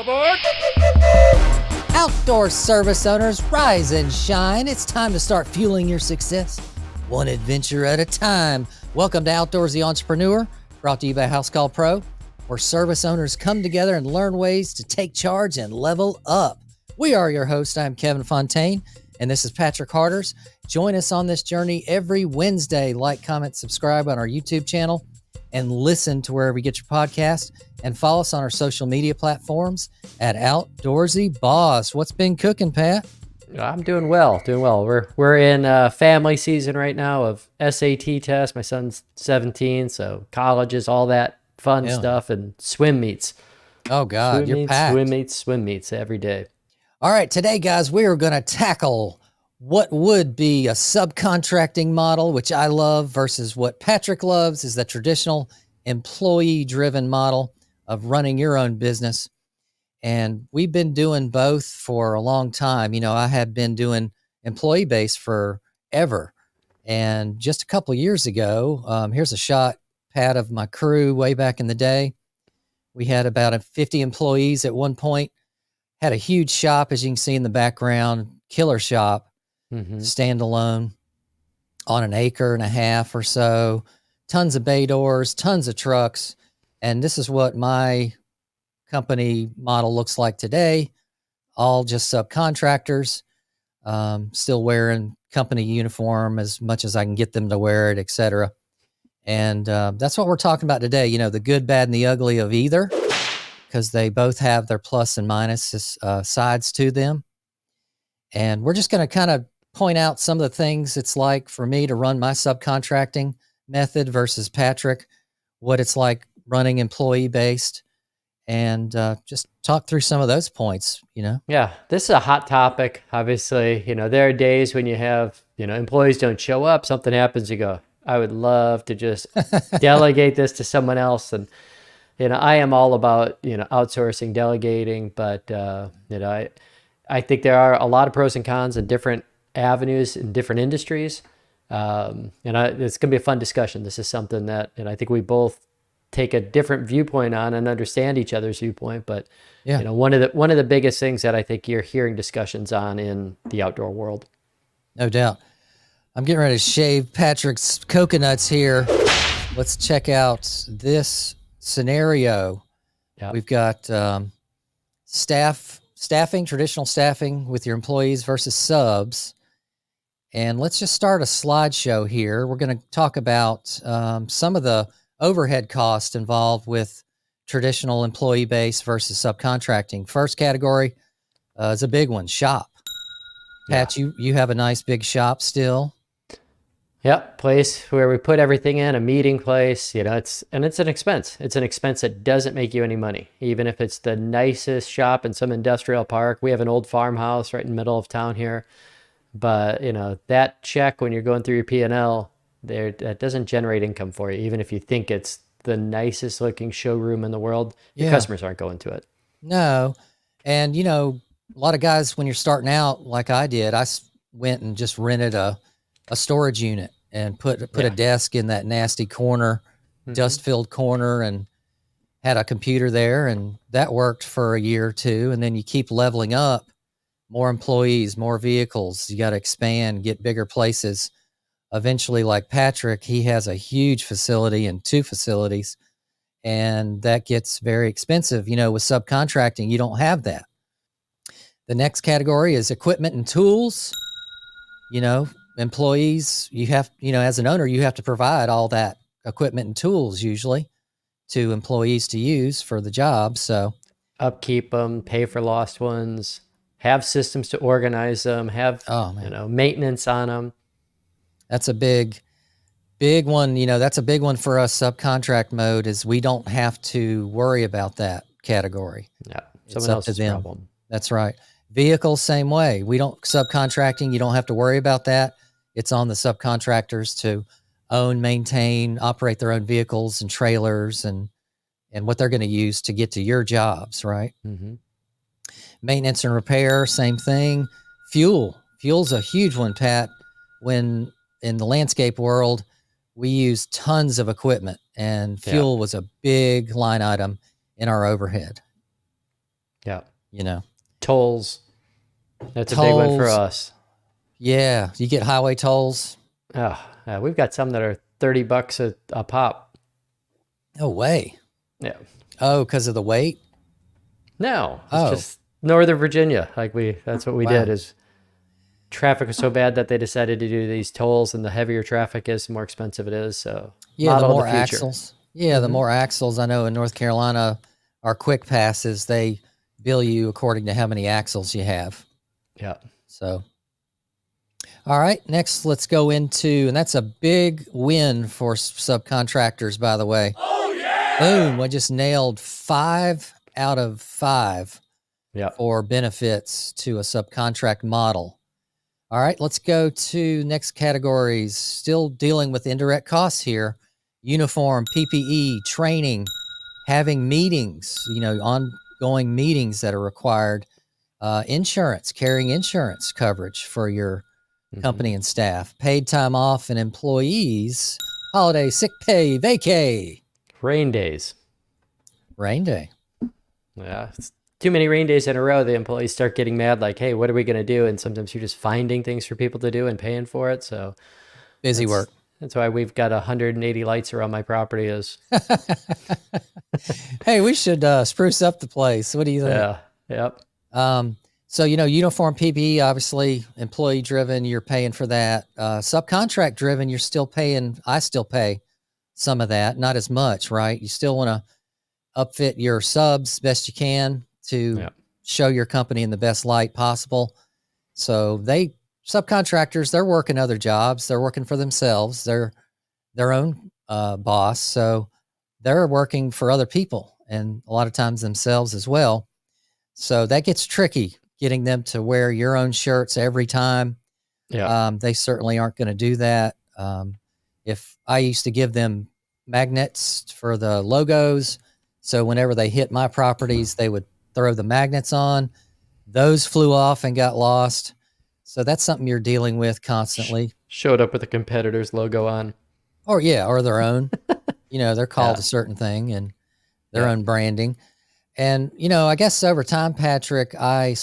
aboard! Outdoor service owners, rise and shine. It's time to start fueling your success, one adventure at a time. Welcome to Outdoorsy Entrepreneur, brought to you by Housecall Pro, where service owners come together and learn ways to take charge and level up. We are your hosts. I'm Kevin Fontaine, and this is Patrick Harders. Join us on this journey every Wednesday. Like, comment, subscribe on our YouTube channel, and listen to wherever you get your podcast, and follow us on our social media platforms at outdoorsyboss. What's been cooking, Pat? I'm doing well. We're in family season right now of SAT tests. My son's 17, so colleges, all that fun stuff, and swim meets. Oh God, you're packed. Swim meets every day. All right, today, guys, we are going to tackle what would be a subcontracting model, which I love, versus what Patrick loves is the traditional employee-driven model of running your own business. And we've been doing both for a long time. You know, I had been doing employee-based forever. And just a couple of years ago, here's a shot, Pat, of my crew way back in the day. We had about 50 employees at one point, had a huge shop, as you can see in the background, killer shop. Standalone on an acre and a half or so, tons of bay doors, tons of trucks. And this is what my company model looks like today. All just subcontractors, still wearing company uniform as much as I can get them to wear it, etc. And that's what we're talking about today. You know, the good, bad, and the ugly of either, because they both have their plus and minus sides to them. And we're just going to kind of point out some of the things it's like for me to run my subcontracting method versus Patrick, what it's like running employee-based, and just talk through some of those points, you know? Yeah, this is a hot topic. Obviously, you know, there are days when you have, you know, employees don't show up, something happens, you go, I would love to just delegate this to someone else. And, you know, I am all about, you know, outsourcing, delegating, but, you know, I think there are a lot of pros and cons in different avenues in different industries. It's going to be a fun discussion. This is something that, and I think we both take a different viewpoint on and understand each other's viewpoint. But, yeah, you know, one of the biggest things that I think you're hearing discussions on in the outdoor world. No doubt. I'm getting ready to shave Patrick's coconuts here. Let's check out this scenario. Yeah. We've got staffing, traditional staffing with your employees versus subs. And let's just start a slideshow here. We're going to talk about some of the overhead costs involved with traditional employee base versus subcontracting. First category is a big one, shop. Pat, you have a nice big shop still. Yep, place where we put everything in, a meeting place, you know, it's an expense. It's an expense that doesn't make you any money. Even if it's the nicest shop in some industrial park. We have an old farmhouse right in the middle of town here. But, you know, that check when you're going through your P&L, that doesn't generate income for you. Even if you think it's the nicest looking showroom in the world, your customers aren't going to it. No. And, you know, a lot of guys, when you're starting out, like I did, I went and just rented a storage unit and put a desk in that nasty corner, dust-filled corner, and had a computer there, and that worked for a year or two. And then you keep leveling up, more employees, more vehicles. You got to expand, get bigger places. Eventually, like Patrick, he has a huge facility and 2 facilities, and that gets very expensive. You know, with subcontracting, you don't have that. The next category is equipment and tools. You know, employees, you have, you know, as an owner, you have to provide all that equipment and tools usually to employees to use for the job. So upkeep them, pay for lost ones, have systems to organize them, have, you know, maintenance on them. That's a big one. You know, that's a big one for us. Subcontract mode is we don't have to worry about that category. Yeah. It's up to them. Problem. That's right. Vehicles, same way. We don't subcontracting. You don't have to worry about that. It's on the subcontractors to own, maintain, operate their own vehicles and trailers and what they're going to use to get to your jobs, right? Maintenance and repair, same thing. Fuel's a huge one, Pat. When in the landscape world, we use tons of equipment, and fuel was a big line item in our overhead. Yeah. you know, Tolls. That's a big one for tolls. us. Yeah. You get highway tolls. Oh, we've got some that are $30 a pop. No way. Yeah. Oh, because of the weight? No, it's Oh, just Northern Virginia. That's what we did wow. is traffic was so bad that they decided to do these tolls, and the heavier traffic is, the more expensive it is. So Yeah, the model of the more future. axles. Yeah, the Mm-hmm. more axles. I know in North Carolina, our quick passes, they bill you according to how many axles you have. Yeah. So, all right, next let's go into, and that's a big win for subcontractors, by the way. Oh, yeah. Boom. I just nailed 5 out of 5 Yeah. for benefits to a subcontract model. All right, let's go to next categories. Still dealing with indirect costs here. Uniform, PPE, training, having meetings, ongoing meetings that are required. Insurance, carrying insurance coverage for your Mm-hmm. company and staff. Paid time off and employees. Holiday, sick pay, vacay. Rain days. Rain day. Yeah. It's too many rain days in a row. The employees start getting mad, like, hey, what are we going to do? And sometimes you're just finding things for people to do and paying for it. So Busy work. that's why we've got 180 lights around my property. Hey, we should spruce up the place. What do you think? Yeah. Yep. So, uniform PPE, obviously employee driven, you're paying for that. Subcontract driven, you're still paying. I still pay some of that, not as much, right? You still want to upfit your subs best you can to show your company in the best light possible. So subcontractors, they're working other jobs. They're working for themselves. They're their own boss. So they're working for other people and a lot of times themselves as well. So that gets tricky getting them to wear your own shirts every time. Yeah. They certainly aren't going to do that. If I used to give them magnets for the logos, so whenever they hit my properties, they would throw the magnets on. Those flew off and got lost. So that's something you're dealing with constantly. Showed up with a competitor's logo on. Or their own. They're called a certain thing and their own branding. And, I guess over time, Patrick, I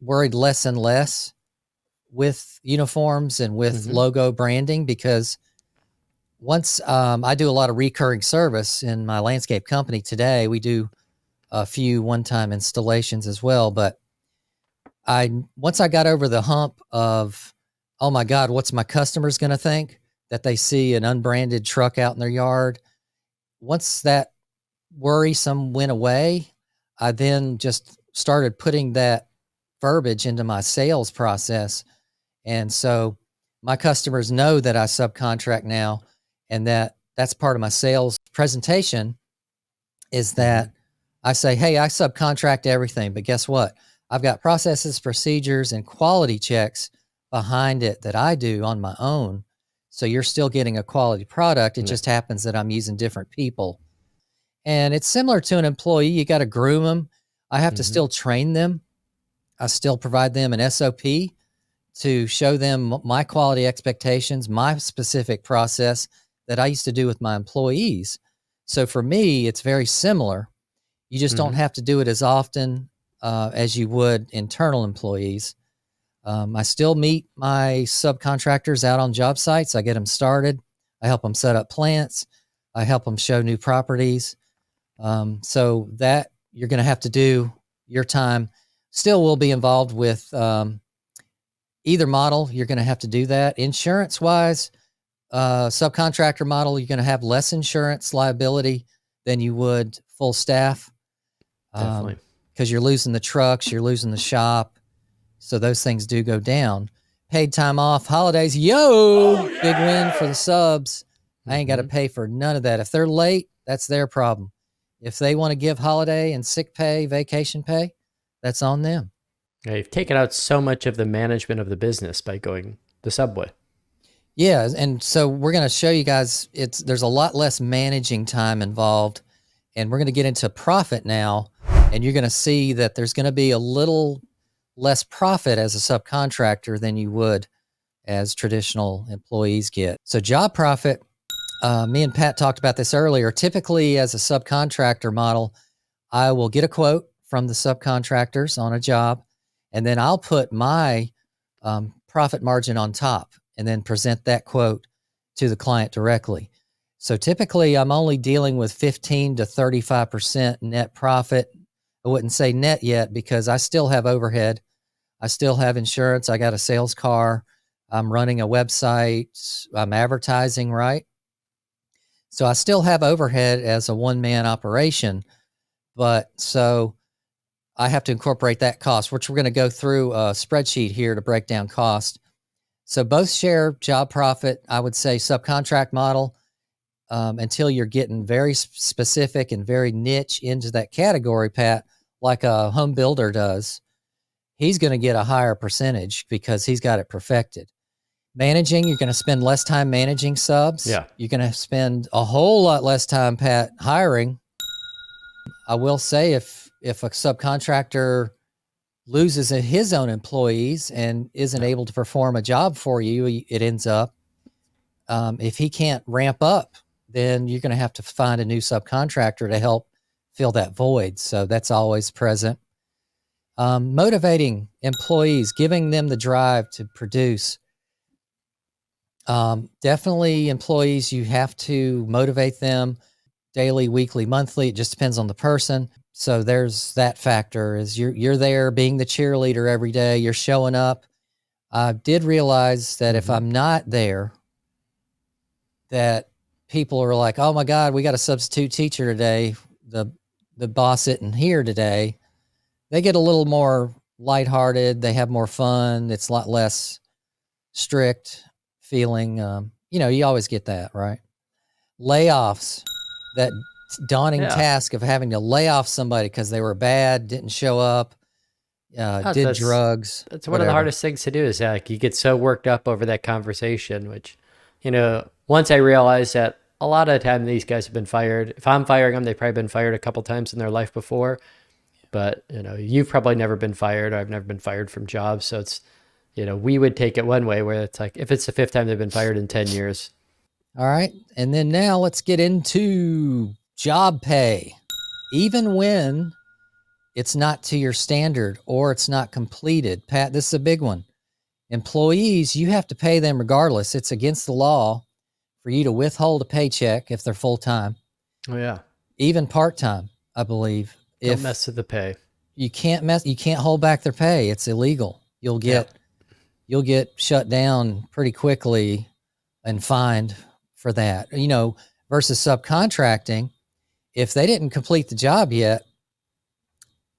worried less and less with uniforms and with logo branding because once I do a lot of recurring service in my landscape company today, we do a few one-time installations as well. But once I got over the hump of, oh my God, what's my customers going to think that they see an unbranded truck out in their yard? Once that worrisome went away, I then just started putting that verbiage into my sales process. And so my customers know that I subcontract now, and that's part of my sales presentation is that I say, hey, I subcontract everything, but guess what? I've got processes, procedures, and quality checks behind it that I do on my own. So you're still getting a quality product. It just happens that I'm using different people. And it's similar to an employee. You got to groom them. I have to still train them. I still provide them an SOP to show them my quality expectations, my specific process that I used to do with my employees. So for me, it's very similar. You just don't have to do it as often as you would internal employees. I still meet my subcontractors out on job sites. I get them started. I help them set up plants. I help them show new properties. So that you're going to have to do your time. Still will be involved with either model. You're going to have to do that. Insurance wise, subcontractor model, you're going to have less insurance liability than you would full staff. Definitely. Because you're losing the trucks, you're losing the shop. So those things do go down. Paid time off, holidays, big win for the subs. I ain't got to pay for none of that. If they're late, that's their problem. If they want to give holiday and sick pay, vacation pay, that's on them. Yeah, you've taken out so much of the management of the business by going the subway. Yeah, and so we're going to show you guys there's a lot less managing time involved, and we're going to get into profit now, and you're going to see that there's going to be a little less profit as a subcontractor than you would as traditional employees get. So job profit, me and Pat talked about this earlier. Typically as a subcontractor model, I will get a quote from the subcontractors on a job, and then I'll put my profit margin on top and then present that quote to the client directly. So typically I'm only dealing with 15 to 35% net profit. I wouldn't say net yet because I still have overhead. I still have insurance. I got a sales car. I'm running a website. I'm advertising, right? So I still have overhead as a one-man operation, but so I have to incorporate that cost, which we're going to go through a spreadsheet here to break down cost. So both share job profit. I would say subcontract model, until you're getting very specific and very niche into that category, Pat, like a home builder does. He's going to get a higher percentage because he's got it perfected. Managing, you're going to spend less time managing subs. Yeah. You're going to spend a whole lot less time, Pat, hiring. I will say if a subcontractor loses his own employees and isn't able to perform a job for you, it ends up, if he can't ramp up, then you're going to have to find a new subcontractor to help fill that void. So that's always present. Motivating employees, giving them the drive to produce. Definitely employees, you have to motivate them daily, weekly, monthly. It just depends on the person. So there's that factor is you're there being the cheerleader every day. You're showing up. I did realize that if I'm not there, that people are like, oh my God, we got a substitute teacher today. The boss isn't here today. They get a little more lighthearted. They have more fun. It's a lot less strict feeling. You always get that, right? Layoffs, that daunting task of having to lay off somebody because they were bad, didn't show up, did drugs. That's one of the hardest things to do is like you get so worked up over that conversation, which, once I realized that a lot of the time these guys have been fired. If I'm firing them, they've probably been fired a couple times in their life before. But, you've probably never been fired, or I've never been fired from jobs. So it's, we would take it one way where it's like, if it's the fifth time they've been fired in 10 years. All right. And then now let's get into job pay. Even when it's not to your standard or it's not completed. Pat, this is a big one. Employees, you have to pay them regardless. It's against the law for you to withhold a paycheck if they're full-time. Oh, yeah. Even part-time, I believe. Don't mess with the pay. You can't hold back their pay. It's illegal. You'll get shut down pretty quickly and fined for that. Versus subcontracting, if they didn't complete the job yet,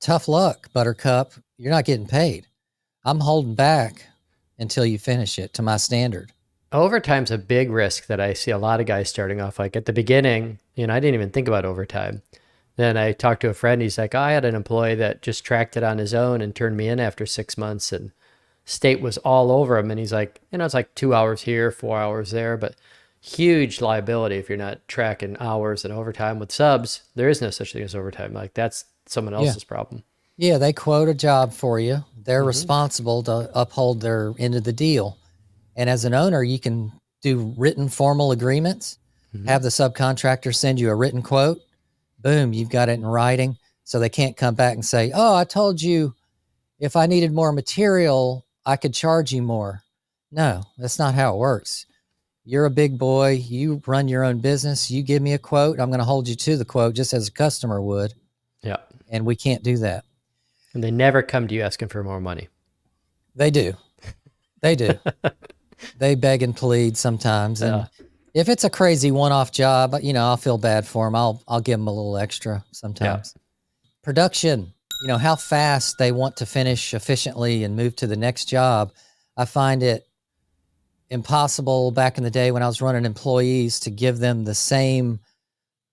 tough luck, Buttercup. You're not getting paid. I'm holding back until you finish it to my standard. Overtime's a big risk that I see a lot of guys starting off. Like at the beginning, I didn't even think about overtime. Then I talked to a friend. He's like, I had an employee that just tracked it on his own and turned me in after 6 months, and state was all over him. And he's like, it's like 2 hours here, 4 hours there, but huge liability if you're not tracking hours and overtime. With subs, there is no such thing as overtime. Like that's someone else's problem. Yeah, they quote a job for you. They're responsible to uphold their end of the deal. And as an owner, you can do written formal agreements, have the subcontractor send you a written quote. Boom, you've got it in writing. So they can't come back and say, oh, I told you if I needed more material, I could charge you more. No, that's not how it works. You're a big boy. You run your own business. You give me a quote. I'm going to hold you to the quote just as a customer would. Yeah. And we can't do that. And they never come to you asking for more money. They do. They do. They beg and plead sometimes. And if it's a crazy one-off job, I'll feel bad for them. I'll give them a little extra sometimes. Production, how fast they want to finish efficiently and move to the next job. I find it impossible back in the day when I was running employees to give them the same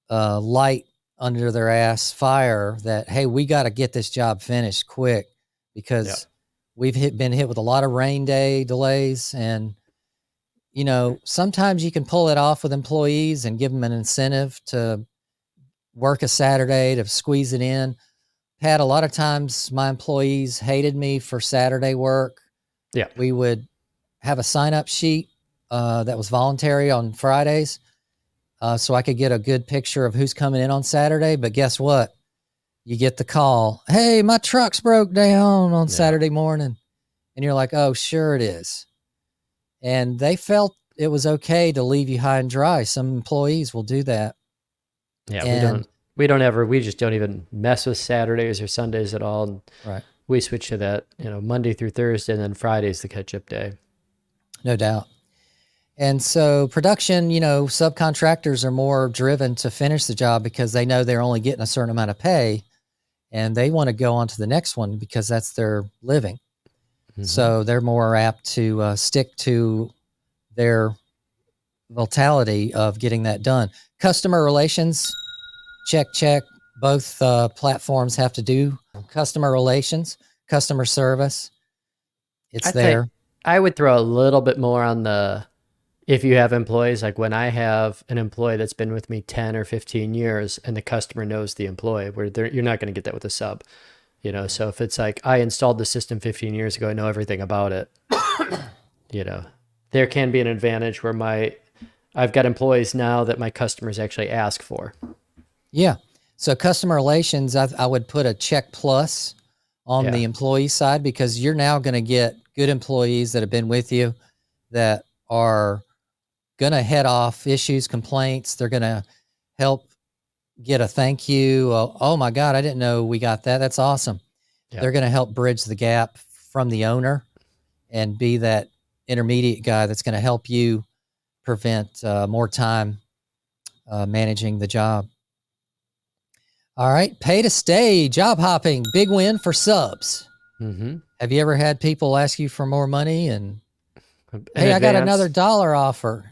light under their ass fire that, hey, we got to get this job finished quick because we've been hit with a lot of rain day delays. And, sometimes you can pull it off with employees and give them an incentive to work a Saturday to squeeze it in. Pat, a lot of times my employees hated me for Saturday work. Yeah. We would have a sign-up sheet that was voluntary on Fridays so I could get a good picture of who's coming in on Saturday. But guess what? You get the call, hey, my truck's broke down on Yeah. Saturday morning. And you're like, oh, sure it is. And they felt it was okay to leave you high and dry. Some employees will do that. Yeah, And we just don't even mess with Saturdays or Sundays at all. And right, we switch to that, Monday through Thursday, and then Friday's the catch-up day. no doubt. And so production, subcontractors are more driven to finish the job because they know they're only getting a certain amount of pay and they want to go on to the next one because that's their living. Mhm. So they're more apt to stick to their vitality of getting that done. Customer relations, check. Both platforms have to do customer relations, customer service. It's I think there. I would throw a little bit more on if you have employees, like when I have an employee that's been with me 10 or 15 years and the customer knows the employee, you're not going to get that with a sub, So if it's like, I installed the system 15 years ago, I know everything about it, there can be an advantage where I've got employees now that my customers actually ask for. Yeah. So customer relations, I would put a check plus on the employee side because you're now going to get good employees that have been with you that are going to head off issues, complaints. They're going to help get a thank you. Oh my God, I didn't know we got that. That's awesome. Yeah. They're going to help bridge the gap from the owner and be that intermediate guy that's going to help you prevent more time managing the job. All right. Pay to stay, job hopping, big win for subs. Mm-hmm. Have you ever had people ask you for more money and, hey, advance. I got another dollar offer.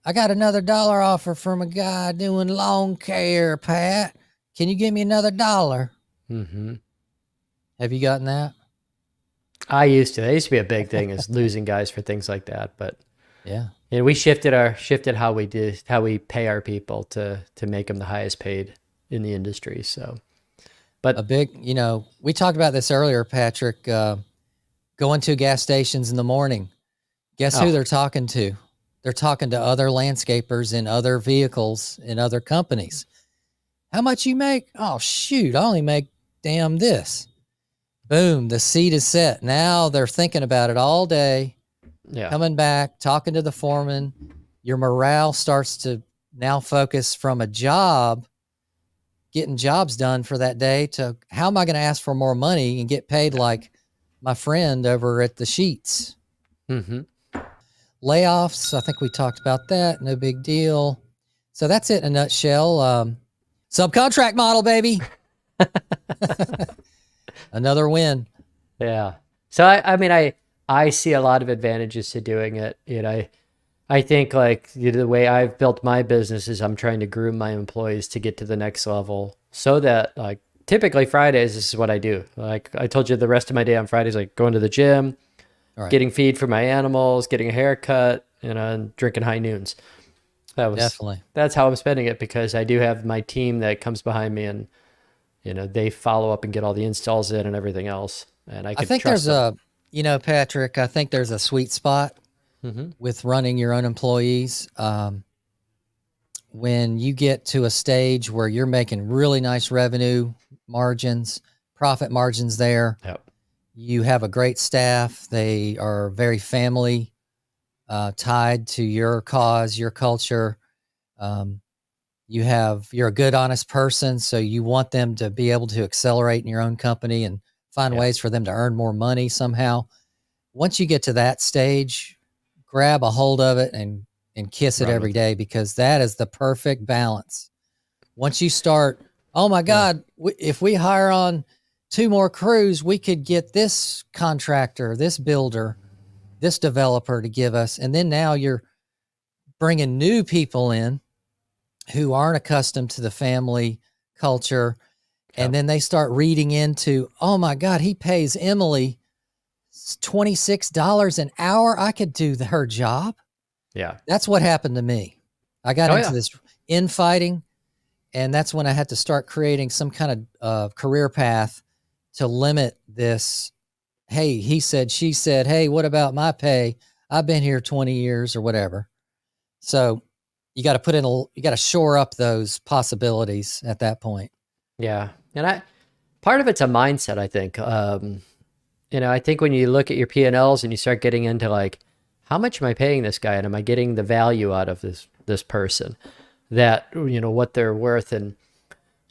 I got another dollar offer from a guy doing lawn care, Pat. Can you give me another dollar? Mm-hmm. Have you gotten that? I used to. That used to be a big thing, is losing guys for things like that. But yeah, we shifted how we pay our people to make them the highest paid in the industry. So, but a big, we talked about this earlier, Patrick. Going to gas stations in the morning. Guess who they're talking to? They're talking to other landscapers in other vehicles in other companies. How much you make? Oh, shoot, I only make damn this. Boom, the seed is set. Now they're thinking about it all day, coming back, talking to the foreman. Your morale starts to now focus from a job, getting jobs done for that day, to how am I going to ask for more money and get paid like my friend over at the Sheets? Mm-hmm. Layoffs, I think we talked about that. No big deal. So that's it in a nutshell. Subcontract model, baby. Another win. Yeah. So I see a lot of advantages to doing it. I think like the way I've built my business is I'm trying to groom my employees to get to the next level, so that like typically Fridays, this is what I do. Like I told you, the rest of my day on Fridays, like going to the gym, getting feed for my animals, getting a haircut, and drinking high noons. That's how I'm spending it, because I do have my team that comes behind me, and they follow up and get all the installs in and everything else. And I think trust there's them. Patrick, I think there's a sweet spot with running your own employees. When you get to a stage where you're making really nice revenue margins, profit margins there, you have a great staff. They are very family tied to your cause, your culture. You're a good, honest person, so you want them to be able to accelerate in your own company and find ways for them to earn more money somehow. Once you get to that stage, grab a hold of it and kiss it every day, because that is the perfect balance. Once you start, oh my God, if we hire on 2 more crews, we could get this contractor, this builder, this developer to give us. And then now you're bringing new people in who aren't accustomed to the family culture. And then they start reading into, oh my God, he pays Emily $26 an hour. I could do her job. Yeah. That's what happened to me. I got into this infighting, and that's when I had to start creating some kind of career path to limit this. Hey, he said, she said, hey, what about my pay? I've been here 20 years or whatever. So you got to you got to shore up those possibilities at that point. Yeah. And part of it's a mindset, I think. I think when you look at your P&Ls and you start getting into like, how much am I paying this guy, and am I getting the value out of this person, that what they're worth, and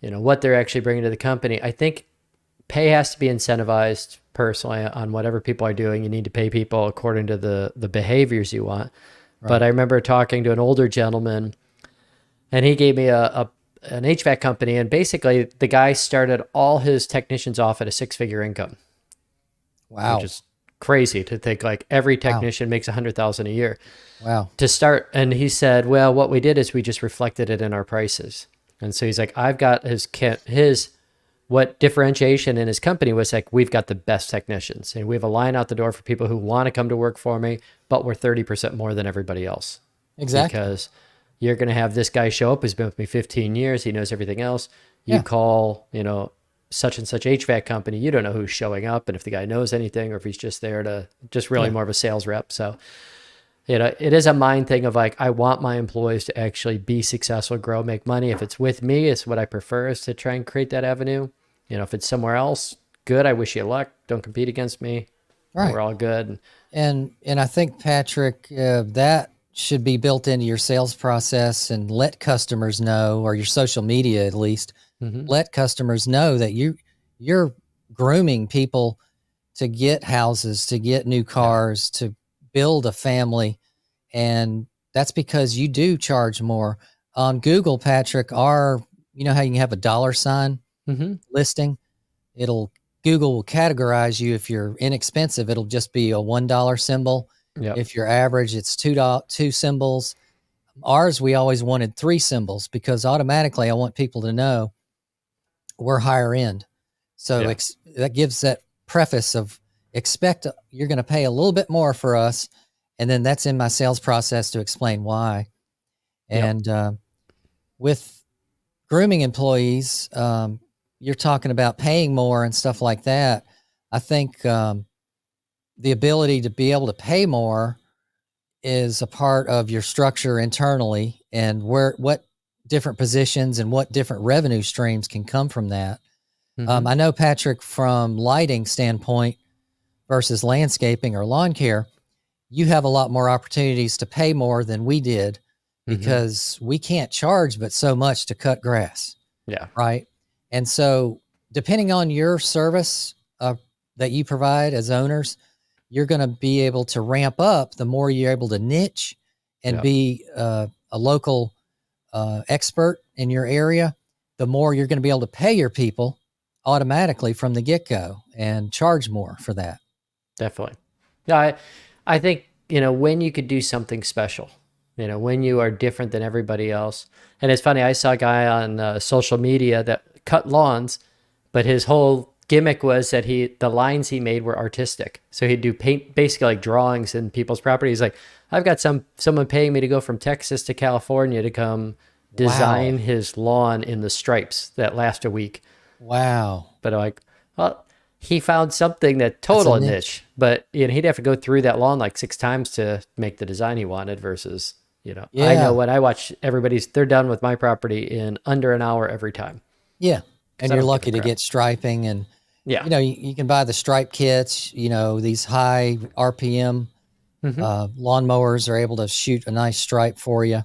what they're actually bringing to the company. I think pay has to be incentivized personally on whatever people are doing. You need to pay people according to the behaviors you want. Right. But I remember talking to an older gentleman, and he gave me an HVAC company, and basically the guy started all his technicians off at a 6-figure income. Wow. Which is crazy to think, like every technician makes $100,000 a year. Wow. To start. And he said, well, what we did is we just reflected it in our prices. And so he's like, I've got what differentiation in his company was like, we've got the best technicians, and we have a line out the door for people who want to come to work for me, but we're 30% more than everybody else. Exactly. Because you're going to have this guy show up who's been with me 15 years. He knows everything else. You call, such and such HVAC company. You don't know who's showing up, and if the guy knows anything, or if he's just there to just really more of a sales rep. So, it is a mind thing of like, I want my employees to actually be successful, grow, make money. If it's with me, it's what I prefer, is to try and create that avenue. If it's somewhere else, good. I wish you luck. Don't compete against me. Right. We're all good. And I think, Patrick, that should be built into your sales process, and let customers know, or your social media at least, let customers know that you're grooming people to get houses, to get new cars, to build a family. And that's because you do charge more. On Google, Patrick, how you can have a $sign listing? Google will categorize you. If you're inexpensive, it'll just be a $1 symbol. Yep. If you're average, it's two symbols. Ours, we always wanted 3 symbols, because automatically I want people to know we're higher end. So that gives that preface of, expect you're going to pay a little bit more for us. And then that's in my sales process to explain why. And with grooming employees, you're talking about paying more and stuff like that. I think the ability to be able to pay more is a part of your structure internally, and what different positions and what different revenue streams can come from that. I know, Patrick, from lighting standpoint versus landscaping or lawn care, you have a lot more opportunities to pay more than we did, because we can't charge but so much to cut grass. Yeah. Right. And so depending on your service that you provide as owners, you're going to be able to ramp up the more you're able to niche and be a local expert in your area, the more you're going to be able to pay your people automatically from the get-go and charge more for that. Definitely. Yeah, I think, when you could do something special, when you are different than everybody else. And it's funny, I saw a guy on social media that cut lawns, but his whole gimmick was that the lines he made were artistic. So he'd do paint, basically like drawings in people's property. He's like, I've got someone paying me to go from Texas to California to come design his lawn in the stripes that last a week. Wow. But I'm like, well, he found something that total niche, but he'd have to go through that lawn like 6 times to make the design he wanted versus, I know when I watch they're done with my property in under an hour every time. Yeah. And you're lucky to get striping, and, you can buy the stripe kits, these high RPM lawnmowers are able to shoot a nice stripe for you.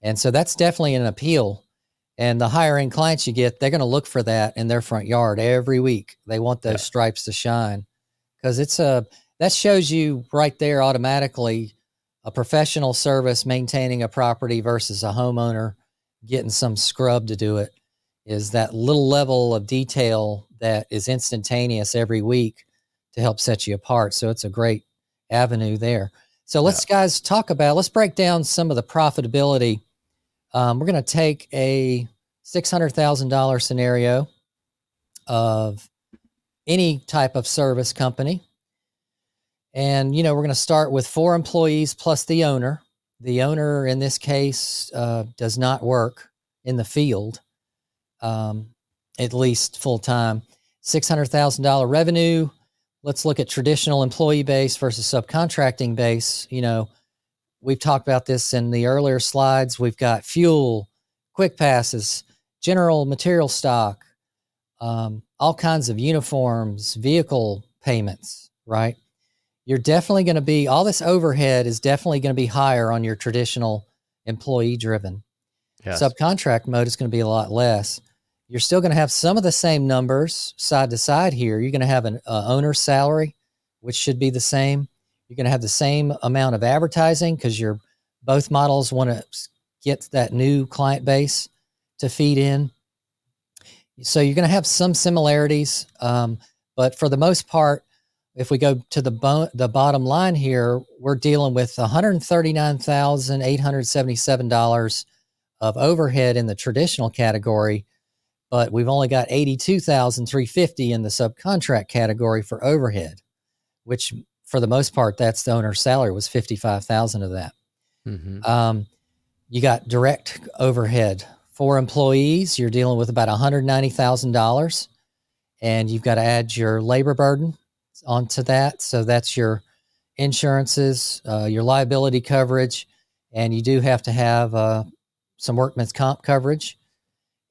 And so that's definitely an appeal. And the higher end clients you get, they're going to look for that in their front yard every week. They want those stripes to shine, because that shows you right there automatically a professional service maintaining a property versus a homeowner getting some scrub to do it, is that little level of detail that is instantaneous every week to help set you apart. So it's a great avenue there. So let's break down some of the profitability. We're going to take a $600,000 scenario of any type of service company. And, we're going to start with 4 employees plus the owner. The owner in this case does not work in the field, at least full time. $600,000 revenue. Let's look at traditional employee base versus subcontracting base. We've talked about this in the earlier slides. We've got fuel, quick passes, general material stock, all kinds of uniforms, vehicle payments, right? You're definitely going to be, all this overhead is definitely going to be higher on your traditional employee driven. Yes. Subcontract mode is going to be a lot less. You're still going to have some of the same numbers side to side here. You're going to have an owner's salary, which should be the same. You're going to have the same amount of advertising because both models want to get that new client base to feed in. So you're going to have some similarities, but for the most part, if we go to the bottom line here, we're dealing with $139,877 of overhead in the traditional category, but we've only got $82,350 in the subcontract category for overhead, which for the most part, that's the owner's salary was $55,000 of that. Mm-hmm. You got direct overhead for employees. You're dealing with about $190,000, and you've got to add your labor burden onto that. So that's your insurances, your liability coverage, and you do have to have some workman's comp coverage.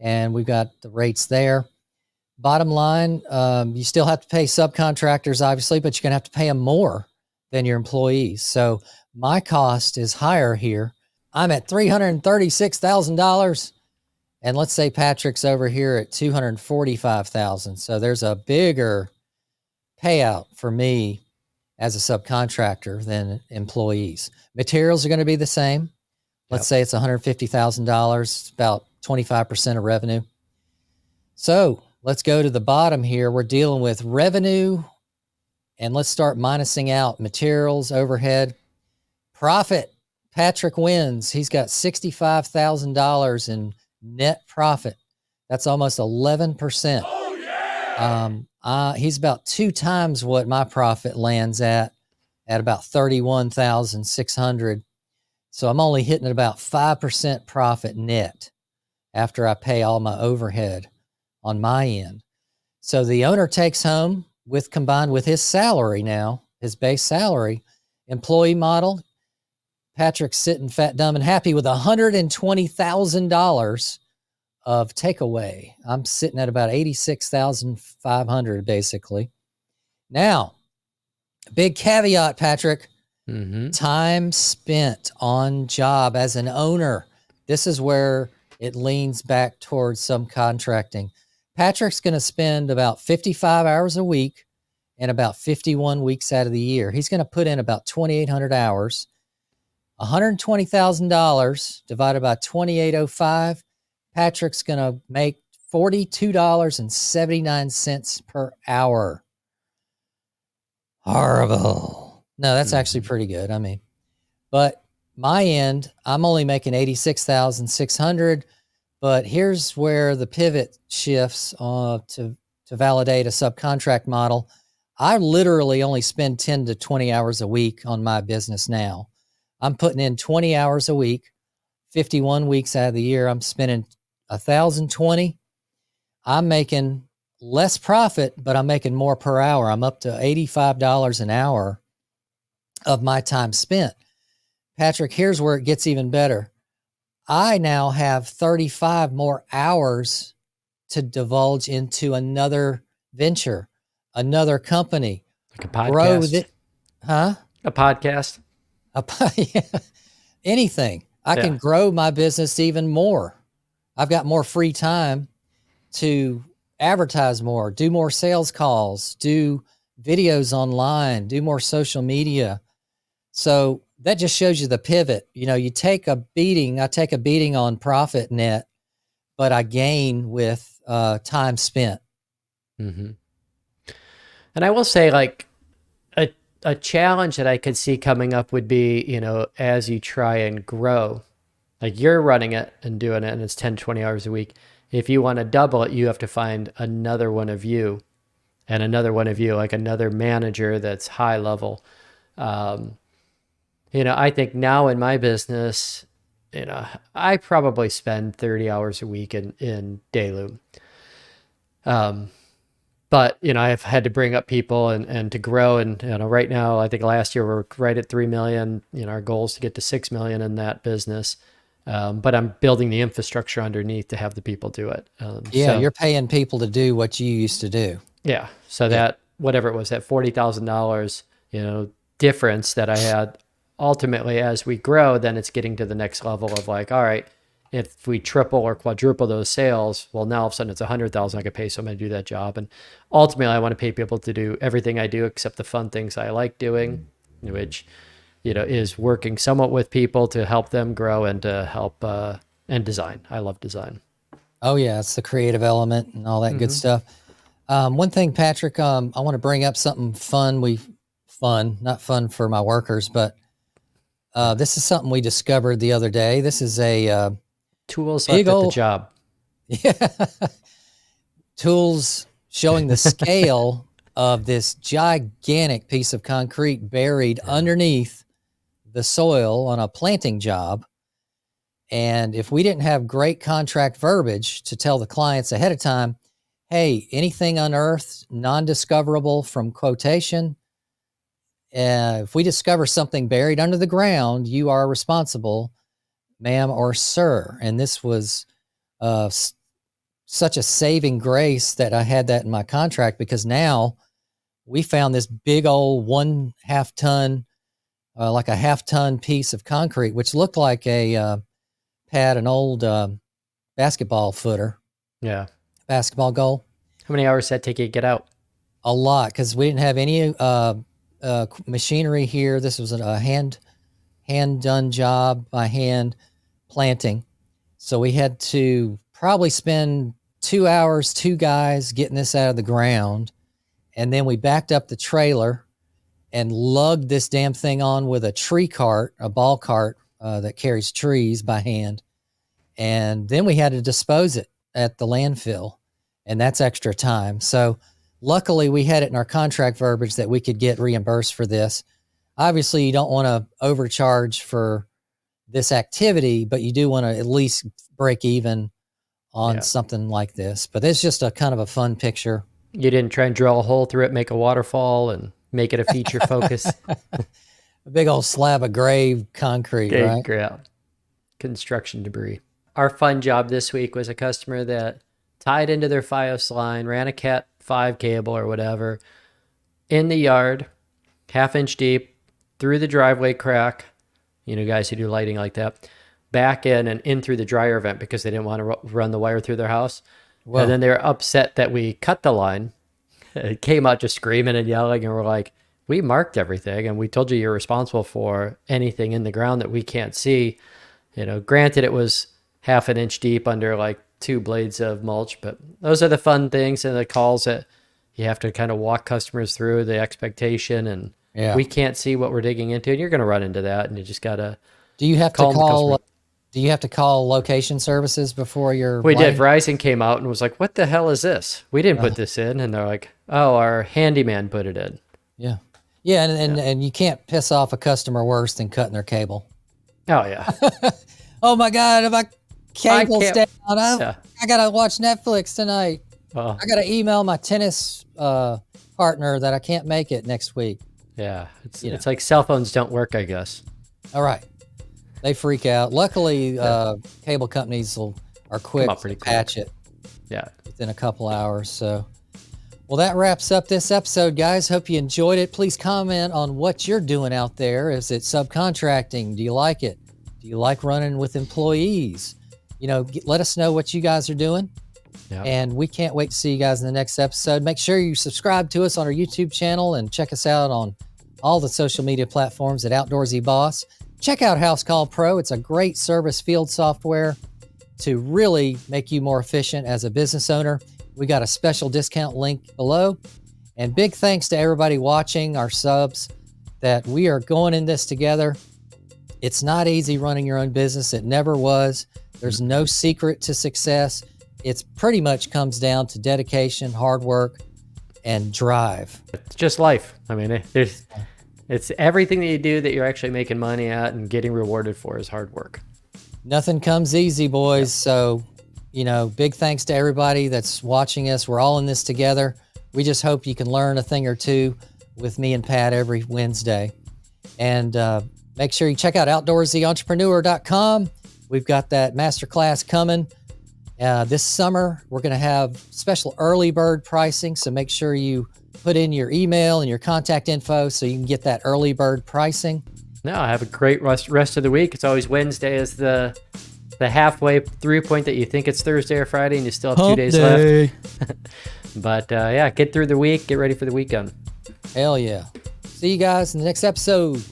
And we've got the rates there. Bottom line, you still have to pay subcontractors, obviously, but you're going to have to pay them more than your employees. So my cost is higher here. I'm at $336,000. And let's say Patrick's over here at $245,000. So there's a bigger payout for me as a subcontractor than employees. Materials are going to be the same. Let's say it's $150,000. It's about 25% of revenue. So let's go to the bottom here. We're dealing with revenue, and let's start minusing out materials, overhead, profit. Patrick wins. He's got $65,000 in net profit. That's almost 11%. Oh, yeah. He's about 2 times what my profit lands at about 31,600. So I'm only hitting about 5% profit net after I pay all my overhead on my end. So the owner takes home, combined with his salary now, his base salary, employee model, Patrick's sitting fat, dumb, and happy with $120,000 of takeaway. I'm sitting at about 86,500 basically. Now, big caveat, Patrick. Mm-hmm. Time spent on job as an owner. This is where it leans back towards subcontracting. Patrick's going to spend about 55 hours a week and about 51 weeks out of the year. He's going to put in about 2,800 hours. $120,000 divided by 2,805. Patrick's going to make $42.79 per hour. Horrible. No, that's actually pretty good. I mean, but my end, I'm only making 86,600. But here's where the pivot shifts to validate a subcontract model. I literally only spend 10 to 20 hours a week on my business now. I'm putting in 20 hours a week, 51 weeks out of the year. I'm spending 1,020. I'm making less profit, but I'm making more per hour. I'm up to $85 an hour of my time spent. Patrick, here's where it gets even better. I now have 35 more hours to divulge into another venture, another company. Like a podcast. A podcast. Yeah, anything. I can grow my business even more. I've got more free time to advertise more, do more sales calls, do videos online, do more social media. So that just shows you the pivot. You know, you take a beating. I take a beating on profit net, but I gain with time spent. Mm-hmm. And I will say, like, a challenge that I could see coming up would be, you know, as you try and grow, like you're running it and doing it and it's 10, 20 hours a week. If you want to double it, you have to find another one of you and another one of you, like another manager that's high level. You know, I think now in my business, you know, I probably spend 30 hours a week in Dayloom. But, you know, I've had to bring up people and to grow. And, you know, right now, I think last year we're right at 3 million. You know, our goal is to get to 6 million in that business. but I'm building the infrastructure underneath to have the people do it. Yeah, So you're paying people to do what you used to do. yeah, so Yeah. that whatever it was, that $40,000, difference that I had, ultimately as we grow, then it's getting to the next level of like, all right, if we triple or quadruple those sales, well, now all of a sudden it's 100,000 I could pay someone to do that job. And ultimately I want to pay people to do everything I do except the fun things I like doing, which, is working somewhat with people to help them grow and to help, and design. I love design. Oh yeah, it's the creative element and all that good stuff. One thing, Patrick, I want to bring up something not fun for my workers, but this is something we discovered the other day. This is a Tools big left at the old job. tools showing the scale of this gigantic piece of concrete buried underneath the soil on a planting job. And if we didn't have great contract verbiage to tell the clients ahead of time, hey, anything unearthed, non-discoverable from quotation, if we discover something buried under the ground, you are responsible, ma'am or sir. And this was such a saving grace that I had that in my contract, because now we found this big old 1/2 ton, like a 1/2 ton piece of concrete, which looked like an old basketball footer, basketball goal. How many hours did that take you to get out? A lot, because we didn't have any machinery here. This was a hand done job by hand planting. So we had to probably spend 2 hours, 2 guys getting this out of the ground. And then we backed up the trailer and lugged this damn thing on with a tree cart, a ball cart that carries trees by hand. And then we had to dispose it at the landfill, and that's extra time. So luckily we had it in our contract verbiage that we could get reimbursed for this. Obviously you don't want to overcharge for this activity, but you do want to at least break even on something like this. But it's just a kind of a fun picture. You didn't try and drill a hole through it, make a waterfall, and make it a feature focus. A big old slab of gray concrete, right? Great. Construction debris. Our fun job this week was a customer that tied into their FiOS line, ran a Cat 5 cable or whatever in the yard, 1/2 inch deep, through the driveway crack, guys who do lighting like that, back in through the dryer vent because they didn't want to run the wire through their house. Whoa. And then they were upset that we cut the line. It came out just screaming and yelling, and we're like, we marked everything, and we told you you're responsible for anything in the ground that we can't see. Granted, it was 1/2 an inch deep under like 2 blades of mulch, but those are the fun things and the calls that you have to kind of walk customers through the expectation, and we can't see what we're digging into, and you're going to run into that, and you just got to. Do you have to call? Do you have to call location services before your? We did. Verizon came out and was like, "What the hell is this? We didn't put this in," and they're like, "Oh, our handyman put it in." Yeah, and you can't piss off a customer worse than cutting their cable. Oh yeah. Oh my God, my cable's down. I gotta watch Netflix tonight. I gotta email my tennis partner that I can't make it next week. Yeah, it's like cell phones don't work, I guess. All right, they freak out. Luckily, cable companies are quick to patch it. Yeah, within a couple hours. So, well, that wraps up this episode, guys. Hope you enjoyed it. Please comment on what you're doing out there. Is it subcontracting? Do you like it? Do you like running with employees? Let us know what you guys are doing. Yep. And we can't wait to see you guys in the next episode. Make sure you subscribe to us on our YouTube channel and check us out on all the social media platforms at Outdoorsy Boss. Check out Housecall Pro. It's a great service field software to really make you more efficient as a business owner. We got a special discount link below. And big thanks to everybody watching, our subs, that we are going in this together. It's not easy running your own business. It never was. There's no secret to success. It's pretty much comes down to dedication, hard work, and drive. It's just life. I mean, it's everything that you do that you're actually making money at and getting rewarded for is hard work. Nothing comes easy, boys. So, big thanks to everybody that's watching us. We're all in this together. We just hope you can learn a thing or two with me and Pat every Wednesday. And make sure you check out outdoorsyentrepreneur.com. We've got that masterclass coming this summer. We're going to have special early bird pricing, so make sure you put in your email and your contact info so you can get that early bird pricing. No, have a great rest of the week. It's always Wednesday is the halfway through point that you think it's Thursday or Friday and you still have 2 days left. But yeah, get through the week, get ready for the weekend. Hell yeah. See you guys in the next episode.